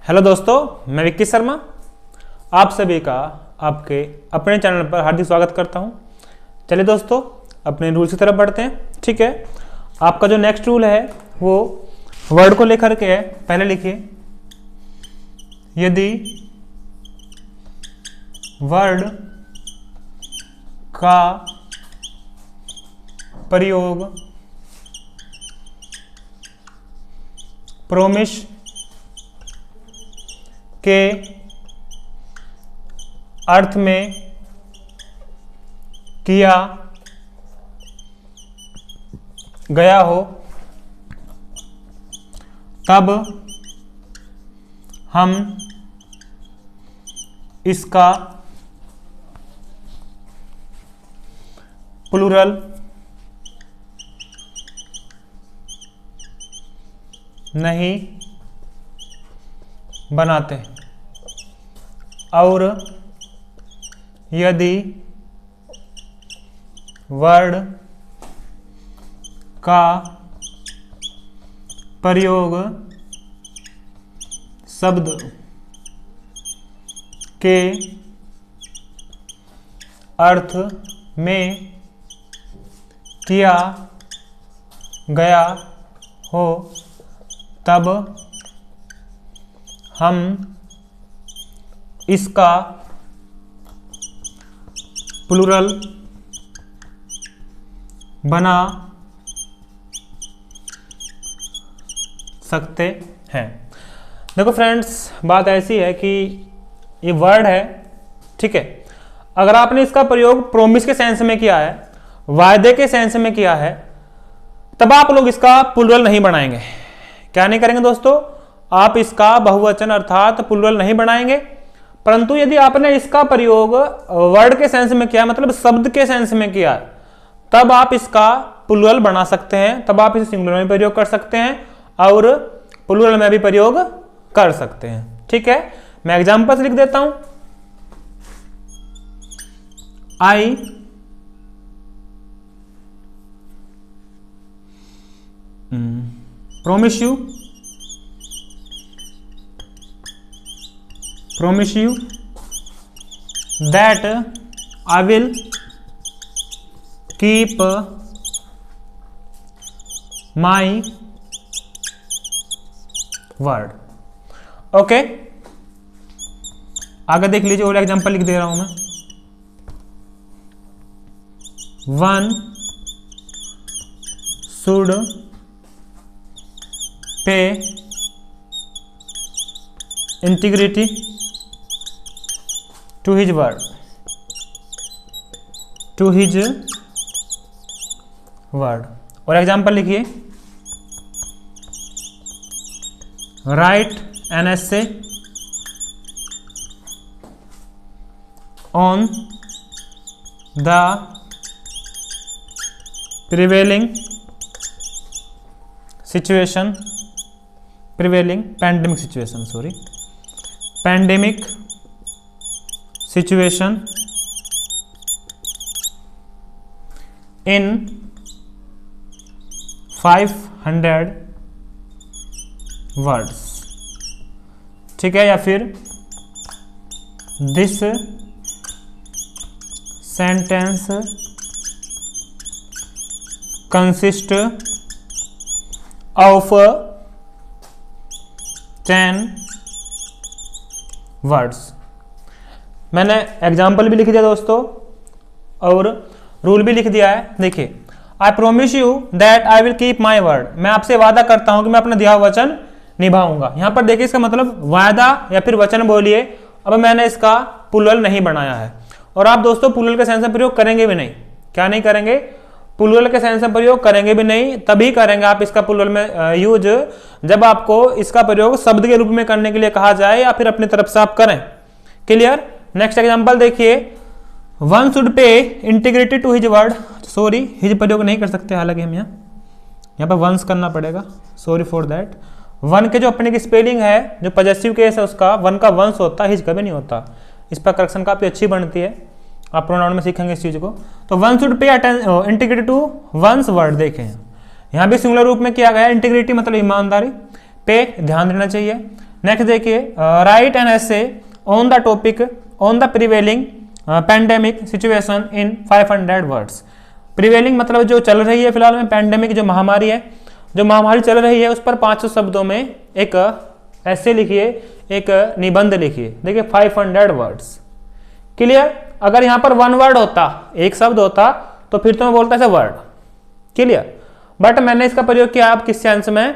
Hello दोस्तों, मैं विक्की शर्मा आप सभी का आपके अपने चैनल पर हार्दिक स्वागत करता हूं। चलिए दोस्तों, अपने रूल की तरफ बढ़ते हैं। ठीक है, आपका जो नेक्स्ट रूल है वो वर्ड को लेकर के है। पहले लिखिए, यदि वर्ड का प्रयोग प्रोमिस के अर्थ में किया गया हो तब हम इसका प्लूरल नहीं बनाते, और यदि वर्ड का प्रयोग शब्द के अर्थ में किया गया हो तब हम इसका प्लूरल बना सकते हैं। देखो फ्रेंड्स, बात ऐसी है कि ये वर्ड है, ठीक है। अगर आपने इसका प्रयोग प्रोमिस के सेंस में किया है, वायदे के सेंस में किया है, तब आप लोग इसका प्लूरल नहीं बनाएंगे। क्या नहीं करेंगे दोस्तों? आप इसका बहुवचन अर्थात प्लूरल नहीं बनाएंगे। परंतु यदि आपने इसका प्रयोग वर्ड के सेंस में किया, मतलब शब्द के सेंस में किया, तब आप इसका प्लूरल बना सकते हैं। तब आप इसे सिंगुलर में प्रयोग कर सकते हैं और प्लूरल में भी प्रयोग कर सकते हैं। ठीक है, मैं एग्जांपल लिख देता हूं। आई promise you that I will keep my word। Okay, आगे देख लीजिए, और एग्जांपल लिख दे रहा हूं मैं। One should pay integrity to his word, to his word। और एग्जांपल लिखिए, write an essay on the prevailing situation, pandemic situation in 500 words। ठीक है, या फिर this sentence consist of 10 words. मैंने एग्जाम्पल भी लिख दिया दोस्तों और रूल भी लिख दिया है। देखिए, I promise you that I will keep my word. मैं आपसे वादा करता हूं कि मैं अपना दिया हुआ वचन निभाऊंगा। यहां पर देखिए, इसका मतलब वादा या फिर वचन बोलिए। अब मैंने इसका प्लूरल नहीं बनाया है, और आप दोस्तों प्लूरल के सेंस में प्रयोग करेंगे भी नहीं। क्या नहीं करेंगे? प्लूरल के सेंस में प्रयोग करेंगे भी नहीं। तभी करेंगे आप इसका प्लूरल में यूज जब आपको इसका प्रयोग शब्द के रूप में करने के लिए कहा जाए या फिर अपनी तरफ से आप करें। क्लियर? नेक्स्ट एग्जांपल देखिए, one should pay integrity to his word. Sorry, his प्रयोग नहीं कर सकते, हालांकि हम यहाँ पर वंस करना पड़ेगा, सॉरी फॉर दैट। वन के जो अपने की स्पेलिंग है, जो पॉजेसिव केस है उसका, वन का वंस होता है, हिज कभी नहीं होता। इस पर करेक्शन काफी अच्छी बनती है, आप प्रोनाउन में सीखेंगे इस चीज को। तो one should pay integrity to one's word. देखें यहाँ भी सिंगुलर रूप में किया गया है। इंटीग्रिटी मतलब ईमानदारी, पे ध्यान देना चाहिए, नेक्स्ट देखिए, right an essay on the topic on the prevailing pandemic situation in 500 words. Prevailing मतलब जो चल रही है फिलहाल में, पैंडेमिक जो महामारी है, जो महामारी चल रही है उस पर 500 शब्दों में एक ऐसे लिखिए, एक निबंध लिखिए। देखिए 500 वर्ड्स, क्लियर। अगर यहाँ पर 1 वर्ड होता, एक शब्द होता, तो फिर तो मैं बोलता ऐसे वर्ड, क्लियर। बट मैंने इसका प्रयोग किया आप किस सेंस में,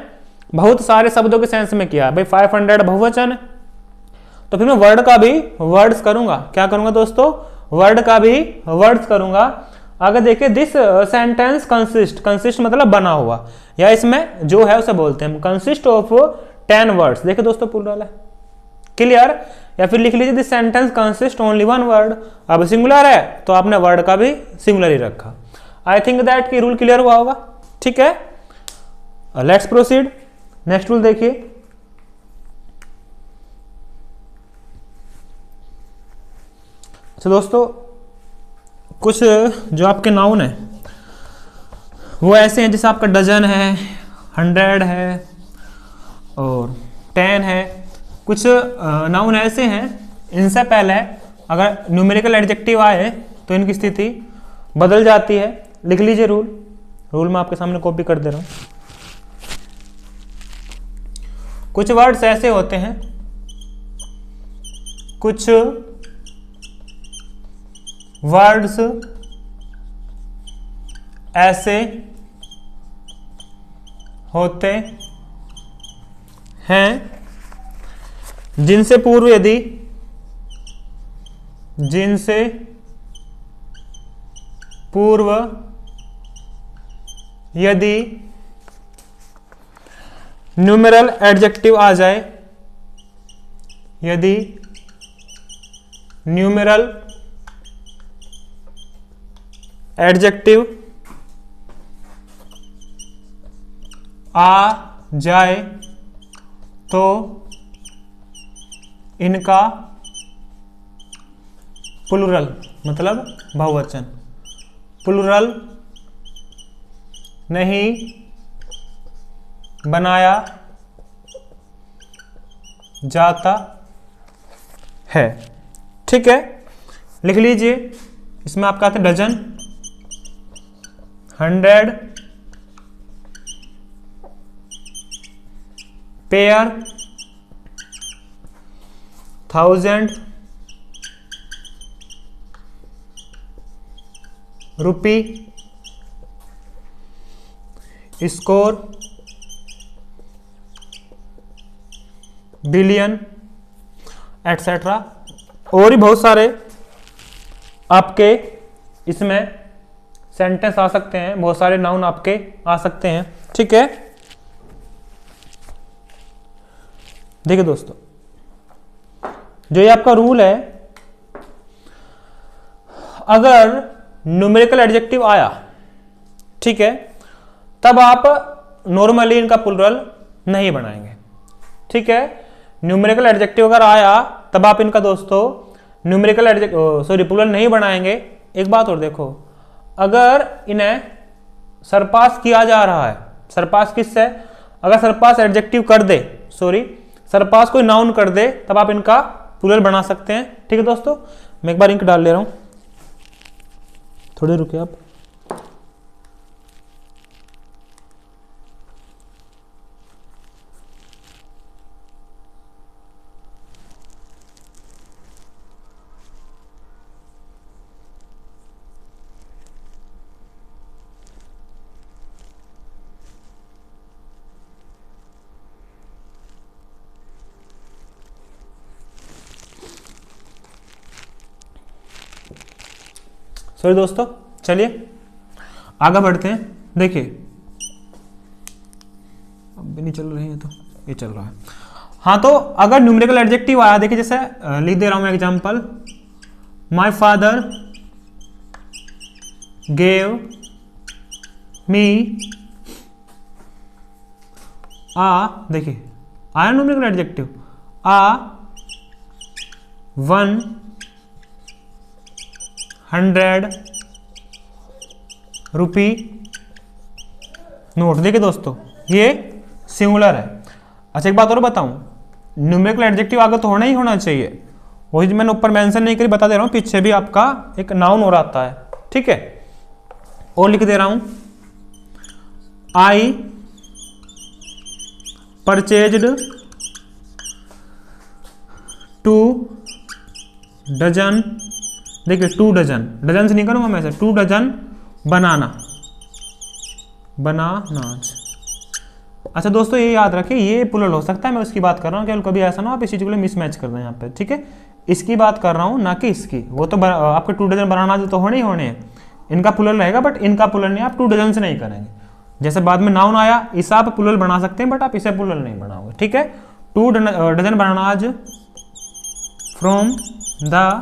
बहुत सारे शब्दों के सेंस में किया। भाई 500 बहुवचन, तो फिर मैं वर्ड का भी वर्ड्स करूंगा। क्या करूंगा दोस्तों, वर्ड का भी वर्ड्स करूंगा। अगर देखिए दिस सेंटेंस कंसिस्ट मतलब बना हुआ, या इसमें जो है उसे बोलते हैं कंसिस्ट ऑफ 10 वर्ड्स। देखिए दोस्तों प्लूरल है, क्लियर। या फिर लिख लीजिए this sentence consist only 1 word. अब सिंगुलर है तो आपने वर्ड का भी सिंगुलर ही रखा। आई थिंक दैट की रूल क्लियर हुआ होगा, ठीक है। लेट्स प्रोसीड, नेक्स्ट रूल देखिए। अच्छा दोस्तों, कुछ जो आपके नाउन है वो ऐसे हैं जैसे आपका डजन है, 100 है और 10 है। कुछ नाउन ऐसे हैं, इनसे पहले अगर न्यूमेरिकल एडजेक्टिव आए तो इनकी स्थिति बदल जाती है। लिख लीजिए रूल मैं आपके सामने कॉपी कर दे रहा हूं। कुछ वर्ड्स ऐसे होते हैं, कुछ वर्ड्स ऐसे होते हैं जिनसे पूर्व यदि न्यूमेरल एडजेक्टिव आ जाए, यदि न्यूमेरल एडजेक्टिव आ जाए तो इनका प्लूरल मतलब बहुवचन, प्लूरल नहीं बनाया जाता है, ठीक है। लिख लीजिए, इसमें आपका आता है dozen, 100, pair, 1000, rupee, score, billion, etcetera. और भी बहुत सारे आपके इसमें सेंटेंस आ सकते हैं, बहुत सारे नाउन आपके आ सकते हैं, ठीक है। देखिए दोस्तों, जो ये आपका रूल है, अगर न्यूमेरिकल एडजेक्टिव आया, ठीक है, तब आप नॉर्मली इनका प्लूरल नहीं बनाएंगे, ठीक है। न्यूमेरिकल एडजेक्टिव अगर आया तब आप इनका दोस्तों न्यूमेरिकल एडजेक्टिव प्लूरल नहीं बनाएंगे। एक बात और देखो, अगर इन्हें सरपास किया जा रहा है, सरपास किससे, अगर सरपास एडजेक्टिव कर दे, सरपास कोई नाउन कर दे, तब आप इनका प्लूरल बना सकते हैं, ठीक है दोस्तों। मैं एक बार इंक डाल ले रहा हूं, थोड़ी रुकिए आप। सॉरी दोस्तों, चलिए आगे बढ़ते हैं। देखिए अब भी नहीं चल रही है, तो ये चल रहा है। हाँ, तो अगर न्यूमेरिकल एडजेक्टिव आया, देखिए जैसे लिख दे रहा हूं example, my father gave me देखिए आया न्यूमेरिकल एडजेक्टिव, 100 रुपी नोट। देखिए दोस्तों, ये सिंगुलर है। अच्छा, एक बात और बताऊं, न्यूमेरिकल एडजेक्टिव आगे तो होना ही होना चाहिए, वही मैंने ऊपर मेंशन नहीं करी, बता दे रहा हूं, पीछे भी आपका एक नाउन और आता है, ठीक है। और लिख दे रहा हूं, आई परचेज्ड 2 डजन, देखिए 2 डजन, डजन से नहीं करूंगा मैं ऐसे, 2 डजन बनानाज। अच्छा दोस्तों ये याद रखिए, ये प्लूरल हो सकता है, मैं उसकी बात कर रहा हूँ, क्या कभी ऐसा ना आप इस चीज को मिसमैच कर दें यहाँ पे, ठीक है। इसकी बात कर रहा हूँ ना कि इसकी, वो तो आपके 2 डजन बनानाज तो होने ही होने हैं, इनका प्लूरल रहेगा, बट इनका प्लूरल नहीं, आप 2 डजन से नहीं करेंगे। जैसे बाद में नाउन आया, इसे आप प्लूरल बना सकते हैं, बट आप इसे प्लूरल नहीं बनाओगे, ठीक है। 2 dozen bananas from the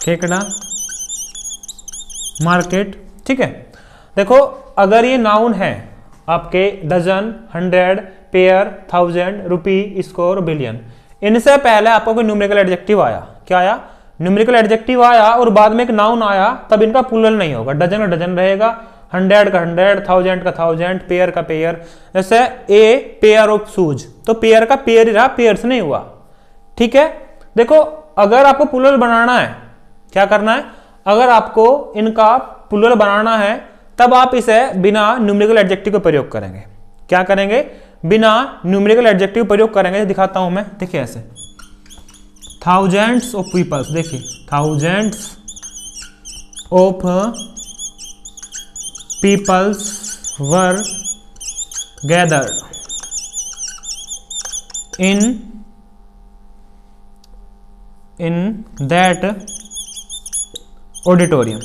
Khekra market, ठीक है। देखो अगर ये नाउन है आपके dozen, 100, pair, 1000, rupee, score, billion, इनसे पहले आपको कोई न्यूमेरिकल एडजेक्टिव आया, क्या आया, न्यूमेरिकल एडजेक्टिव आया और बाद में एक नाउन आया, तब इनका प्लूरल नहीं होगा, डजन का डजन रहेगा, 100 का 100, 1000 का 1000, पेयर का पेयर। जैसे ए पेयर ऑफ शूज, तो पेयर का पेयर ही रहा, पेयर से नहीं हुआ, ठीक है। देखो अगर आपको प्लूरल बनाना है, क्या करना है, अगर आपको इनका प्लूरल बनाना है तब आप इसे बिना न्यूमेरिकल एडजेक्टिव का प्रयोग करेंगे, क्या करेंगे, बिना न्यूमेरिकल एडजेक्टिव प्रयोग करेंगे। दिखाता हूं मैं, देखिए ऐसे, थाउजेंड्स ऑफ पीपल्स, देखिए thousands of peoples were gathered in that auditorium,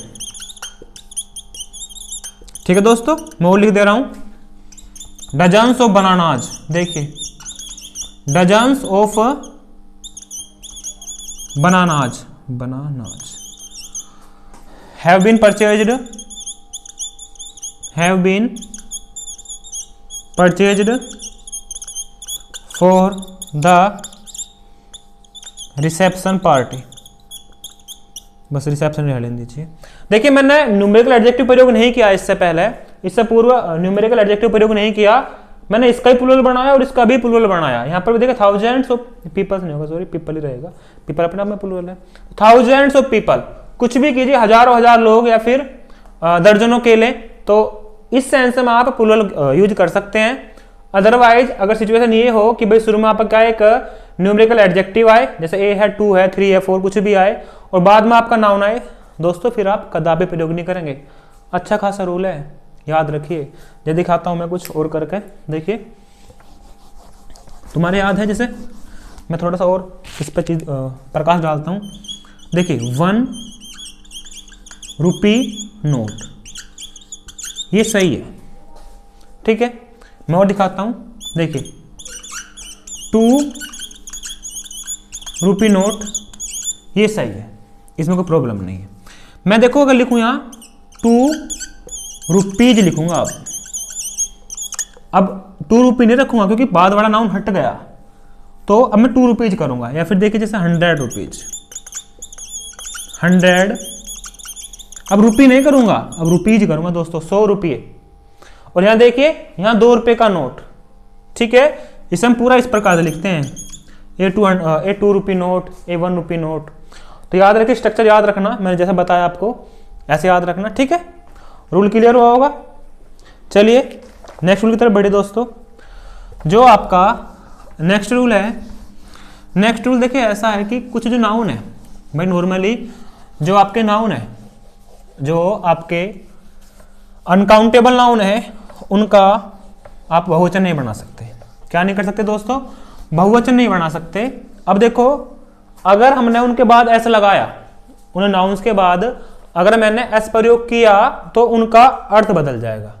ठीक है दोस्तों। मैं और लिख दे रहा हूं, डजन्स ऑफ बनानाज, देखिए dozens of bananas have been purchased for the reception party, बस रिसेप्शन रह लेने दीजिए। देखिए मैंने न्यूमेरिकल एडजेक्टिव प्रयोग नहीं किया इससे पहले, इससे पूर्व न्यूमेरिकल एडजेक्टिव प्रयोग नहीं किया, मैंने इसका ही प्लूरल बनाया और इसका भी प्लूरल बनाया। यहाँ पर भी देखिए थाउजेंड्स ऑफ पीपल्स नहीं होगा, सॉरी पीपल ही रहेगा, पीपल अपने आप में प्लूरल है। थाउजेंड्स ऑफ पीपल, कुछ भी कीजिए, हजारों हजार लोग या फिर दर्जनों केले, तो इस सेंस में आप प्लूरल यूज कर सकते हैं। अदरवाइज अगर सिचुएशन ये हो कि भाई शुरू में आपका एक न्यूमेरिकल एडजेक्टिव आए, जैसे ए है, 2 है, 3 है, 4 कुछ भी आए, और बाद में आपका नाउन आए, दोस्तों फिर आप कदापि प्रयोग नहीं करेंगे। अच्छा खासा रूल है, याद रखिए। ये दिखाता हूं मैं कुछ और करके, देखिए तुम्हारे याद है, जैसे मैं थोड़ा सा और इस पर चीज प्रकाश डालता हूं। देखिए 1 रुपी नोट, ये सही है, ठीक है। मैं और दिखाता हूं, देखिए 2 रुपी नोट, ये सही है, इसमें कोई प्रॉब्लम नहीं है। मैं देखो अगर लिखूं यहां 2 रुपीज लिखूंगा, अब 2 रुपी नहीं रखूंगा क्योंकि बाद वाला नाउन हट गया, तो अब मैं 2 रुपीज करूंगा। या फिर देखिए जैसे 100 रुपीज, 100, अब रुपी नहीं करूंगा, अब रुपीज करूंगा दोस्तों, 100 रुपये। और यहां देखिए, यहां 2 रुपए का नोट, ठीक है। इसे हम पूरा इस प्रकार से लिखते हैं, ए 2 रुपी नोट, ए 1 रुपी नोट। तो याद रखिए, स्ट्रक्चर याद रखना, मैंने जैसे बताया आपको ऐसे याद रखना, ठीक है। रूल क्लियर हुआ होगा। चलिए नेक्स्ट रूल की तरफ बढ़े दोस्तों। जो आपका नेक्स्ट रूल है, नेक्स्ट रूल देखिए ऐसा है कि कुछ जो नाउन है भाई, नॉर्मली जो आपके नाउन है, जो आपके अनकाउंटेबल नाउन है, उनका आप बहुवचन नहीं बना सकते। क्या नहीं कर सकते दोस्तों, बहुवचन नहीं बना सकते। अब देखो अगर हमने उनके बाद एस लगाया, उन नाउन्स के बाद अगर मैंने एस प्रयोग किया, तो उनका अर्थ बदल जाएगा।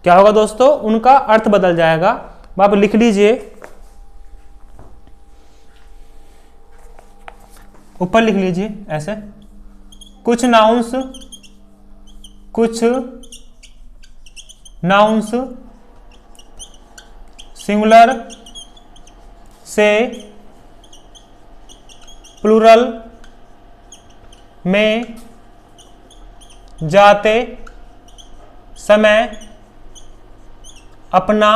क्या होगा दोस्तों, उनका अर्थ बदल जाएगा। आप लिख लीजिए, ऊपर लिख लीजिए ऐसे, कुछ नाउन्स सिंगुलर से प्लूरल में जाते समय अपना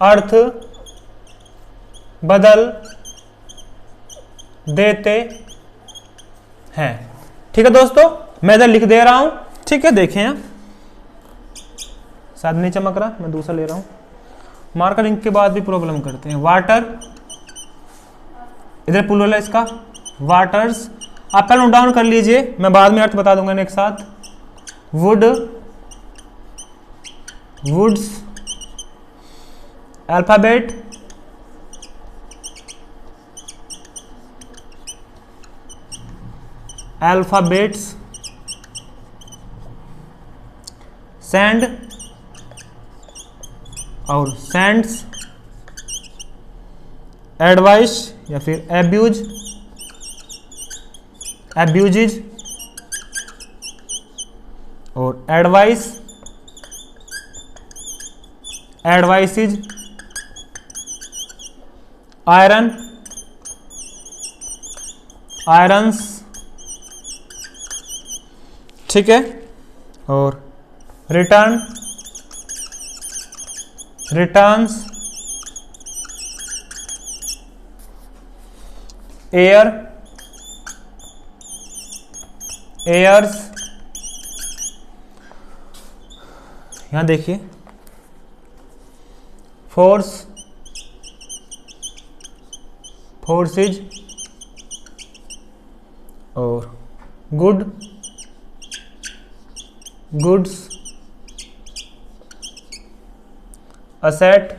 अर्थ बदल देते हैं। ठीक है दोस्तों, मैं इधर लिख दे रहा हूं, ठीक है, देखें यहां शायद नहीं चमक रहा, मैं दूसरा ले रहा हूं। मार्कर इंक के बाद भी प्रॉब्लम करते हैं। वाटर, इधर प्लूरल है इसका, वाटर्स। आप पहले नोट डाउन कर लीजिए, मैं बाद में अर्थ बता दूंगा एक साथ। Wood, woods, alphabet, alphabets, sand और सैंड्स, एडवाइस या फिर एब्यूज, एब्यूजिज और एडवाइस, एडवाइसिज, आयरन, आयरन्स, ठीक है, और रिटर्न, रिटर्न्स, एयर, एयर्स। यहां देखिए, फोर्स, फोर्सेज और गुड, गुड्स, असेट,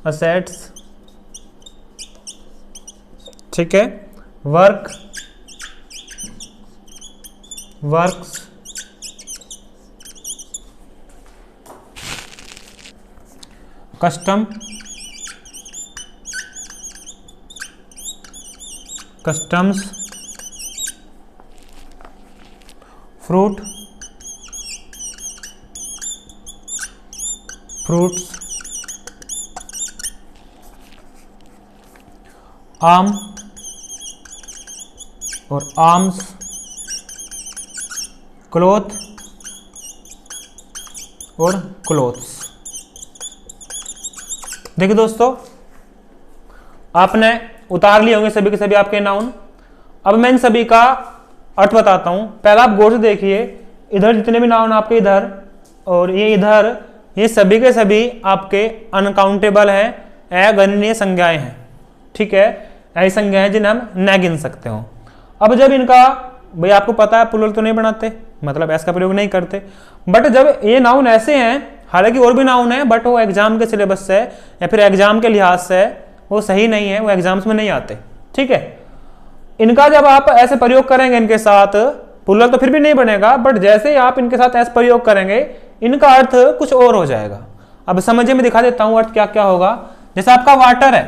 असेट्स, ठीक है, work, works, custom, customs, fruit, fruits, arm और आर्म्स, क्लॉथ और क्लोथ्स। देखिए दोस्तों, आपने उतार लिए होंगे सभी के सभी आपके नाउन। अब मैं इन सभी का अर्थ बताता हूं। पहला आप गौर से देखिए, इधर जितने भी नाउन आपके इधर और ये इधर, ये सभी के सभी आपके अनकाउंटेबल हैं, अगणनीय संज्ञाएं हैं। ठीक है, ऐसी संज्ञाएं जिन्हें हम न गिन सकते हो। अब जब इनका, भाई आपको पता है प्लूरल तो नहीं बनाते, मतलब ऐसा प्रयोग नहीं करते, बट जब ये नाउन ऐसे हैं, हालांकि और भी नाउन है बट वो एग्जाम के सिलेबस से या फिर एग्जाम के लिहाज से वो सही नहीं है, वो एग्जाम्स में नहीं आते। ठीक है, इनका जब आप ऐसे प्रयोग करेंगे इनके साथ, प्लूरल तो फिर भी नहीं बनेगा, बट जैसे ही आप इनके साथ ऐसे प्रयोग करेंगे इनका अर्थ कुछ और हो जाएगा। अब समझिए, मैं दिखा देता हूं अर्थ क्या क्या होगा। जैसे आपका वाटर है,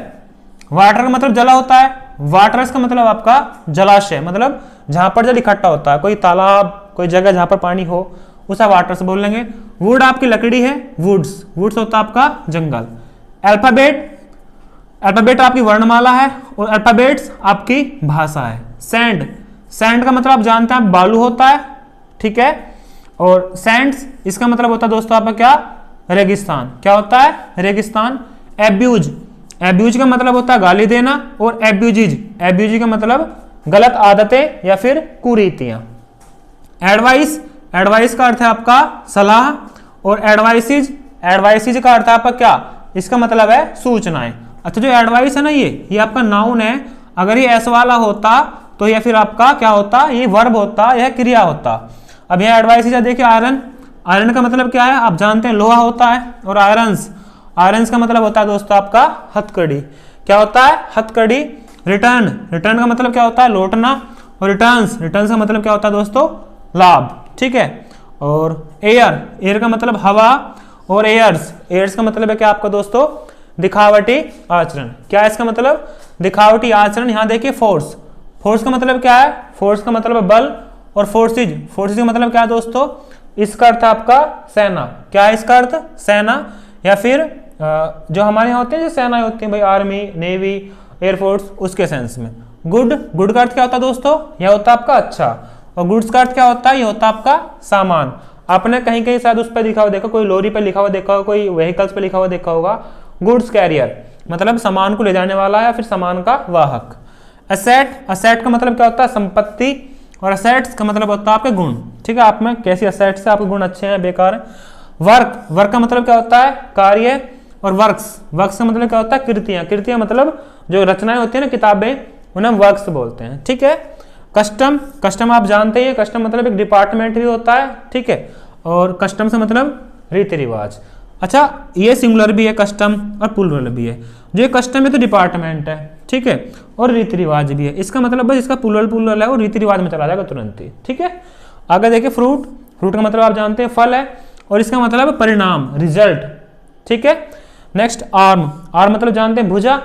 वाटर का मतलब जला होता है, वाटर्स का मतलब आपका जलाशय, मतलब जहां पर जल इकट्ठा होता है, कोई तालाब, कोई जगह जहां पर पानी हो, उसे वाटर्स बोल लेंगे। वुड आपकी लकड़ी है, वुड्स, वुड्स होता है आपका जंगल। अल्फाबेट, अल्फाबेट आपकी वर्णमाला है और अल्फाबेट्स आपकी भाषा है। सैंड, सैंड का मतलब आप जानते हैं बालू होता है। ठीक है, और सैंड्स इसका मतलब होता है दोस्तों आपका क्या, रेगिस्तान। क्या होता है, रेगिस्तान। एब्यूज, एब्यूज का मतलब होता है गाली देना, और एब्यूजिज, एब्यूज का मतलब गलत आदतें या फिर कुरीतियां। एडवाइस, एडवाइस का अर्थ है आपका सलाह, और एडवाइसिज, एडवाइसिज का अर्थ है आपका क्या, इसका मतलब है सूचनाएं। अच्छा, जो एडवाइस है ना, ये आपका नाउन है। अगर ये ऐसा वाला होता तो यह फिर आपका क्या होता, ये वर्ब होता, यह क्रिया होता। अब यह एडवाइसिज है, देखिए आयरन, आयरन का मतलब क्या है, आप जानते हैं लोहा होता है। और आयरन्स, आयरन्स का मतलब होता है दोस्तों आपका हथकड़ी। क्या होता है, हथकड़ी। रिटर्न, रिटर्न का मतलब क्या होता है, लौटना। और रिटर्न्स, रिटर्न्स का मतलब क्या होता है दोस्तों, लाभ। ठीक है, और एयर, एयर का मतलब हवा। और एयर्स, एयर्स का मतलब है क्या आपका दोस्तों, दिखावटी आचरण। क्या है इसका मतलब, दिखावटी आचरण। यहां देखिए फोर्स, फोर्स का मतलब क्या है, फोर्स का मतलब है बल। और फोर्सेज, फोर्सेज का मतलब क्या है दोस्तों, इसका अर्थ आपका सेना। क्या है इसका अर्थ, सेना। या फिर जो हमारे यहाँ होते हैं, जो सेनाएं होती हैं भाई, आर्मी, नेवी, एयरफोर्स, उसके सेंस में। गुड, गुड का अर्थ क्या होता है दोस्तों, यह होता है आपका अच्छा। और गुड्स का अर्थ क्या होता है, ये होता है आपका सामान। आपने कहीं कहीं शायद उस पर लिखा हुआ देखा, कोई लॉरी पर लिखा हुआ देखा होगा, कोई व्हीकल्स पे लिखा हुआ देखा होगा गुड्स कैरियर, मतलब सामान को ले जाने वाला या फिर सामान का वाहक। असेट, असेट का मतलब क्या होता है? संपत्ति, और असेट्स का मतलब होता है आपके गुण। ठीक है, आप में कैसी असेट्स है, आपके गुण अच्छे हैं बेकार हैं। वर्क, वर्क का मतलब क्या होता है? कार्य। और वर्क्स, वर्क्स का मतलब क्या होता है? कृतियां। कृतियां मतलब जो रचनाएं होती है ना, किताबें, उन्हें वर्क्स बोलते हैं। ठीक है। कस्टम, कस्टम आप जानते हैं, कस्टम मतलब एक डिपार्टमेंट भी होता है। ठीक है, और कस्टम से मतलब रीति रिवाज। अच्छा, ये सिंगुलर भी है कस्टम और प्लूरल भी है। जो कस्टम है तो डिपार्टमेंट है, ठीक है, और रीति रिवाज भी है। इसका मतलब बस इसका प्लूरल प्लूरल है और रीति रिवाज में चला जाएगा तुरंत ही। ठीक है, आगे देखिए फ्रूट, फ्रूट का मतलब आप जानते हैं फल है, और इसका मतलब परिणाम, रिजल्ट। ठीक है। नेक्स्ट आर्म, आर्म मतलब जानते हैं भुजा,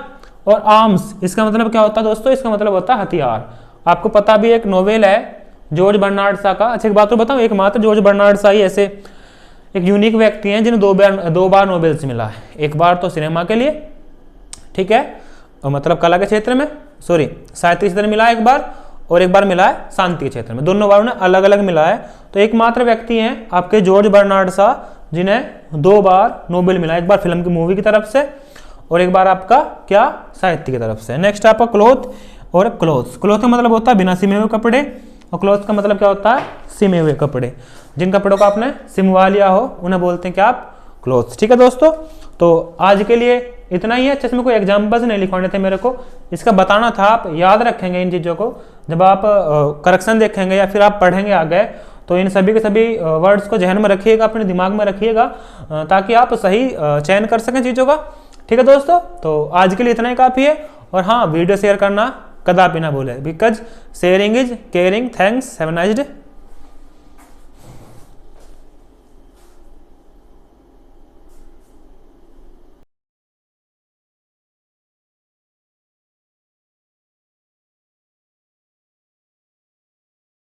और आर्म्स इसका मतलब क्या होता है दोस्तों? इसका मतलब होता है हथियार। आपको पता भी एक नोवेल है जॉर्ज बर्नार्ड शॉ का। अच्छा एक बात तो बताऊं, एकमात्र जॉर्ज बर्नार्ड शॉ ही ऐसे एक यूनिक व्यक्ति हैं जिन्हें दो बार नोबेल्स मिला है। एक बार तो सिनेमा के लिए, ठीक है, मतलब कला के क्षेत्र में, सॉरी साहित्य के क्षेत्र में मिला है एक बार, और एक बार मिला है शांति के क्षेत्र में। दोनों बार उन्हें अलग अलग मिला है। तो एकमात्र व्यक्ति हैं आपके जॉर्ज बर्नार्ड शॉ जिन्हें 2 बार नोबेल मिला, एक बार फिल्म की मूवी की तरफ से और एक बार आपका क्या साहित्य की तरफ से। नेक्स्ट आपका क्लोथ और क्लोथ्स, क्लोथ का मतलब होता है बिना सिमे हुए कपड़े, और क्लोथ का मतलब क्या होता है? सिमे हुए कपड़े। जिन कपड़ों को आपने सिमवा लिया हो उन्हें बोलते हैं क्या आप? क्लोथ्स। ठीक है दोस्तों, तो आज के लिए इतना ही है। अच्छे से मेरे को एग्जाम्पल्स नहीं लिखवाने थे मेरे को, इसका बताना था। आप याद रखेंगे इन चीज़ों को, जब आप करेक्शन देखेंगे या फिर आप पढ़ेंगे आगे, तो इन सभी के सभी वर्ड्स को जहन में रखिएगा, अपने दिमाग में रखिएगा, ताकि आप सही चयन कर सकें चीज़ों का। ठीक है दोस्तों, तो आज के लिए इतना ही काफ़ी है। और हाँ, वीडियो शेयर करना कदापि ना भूलें, because sharing is caring. Thanks, have a nice day.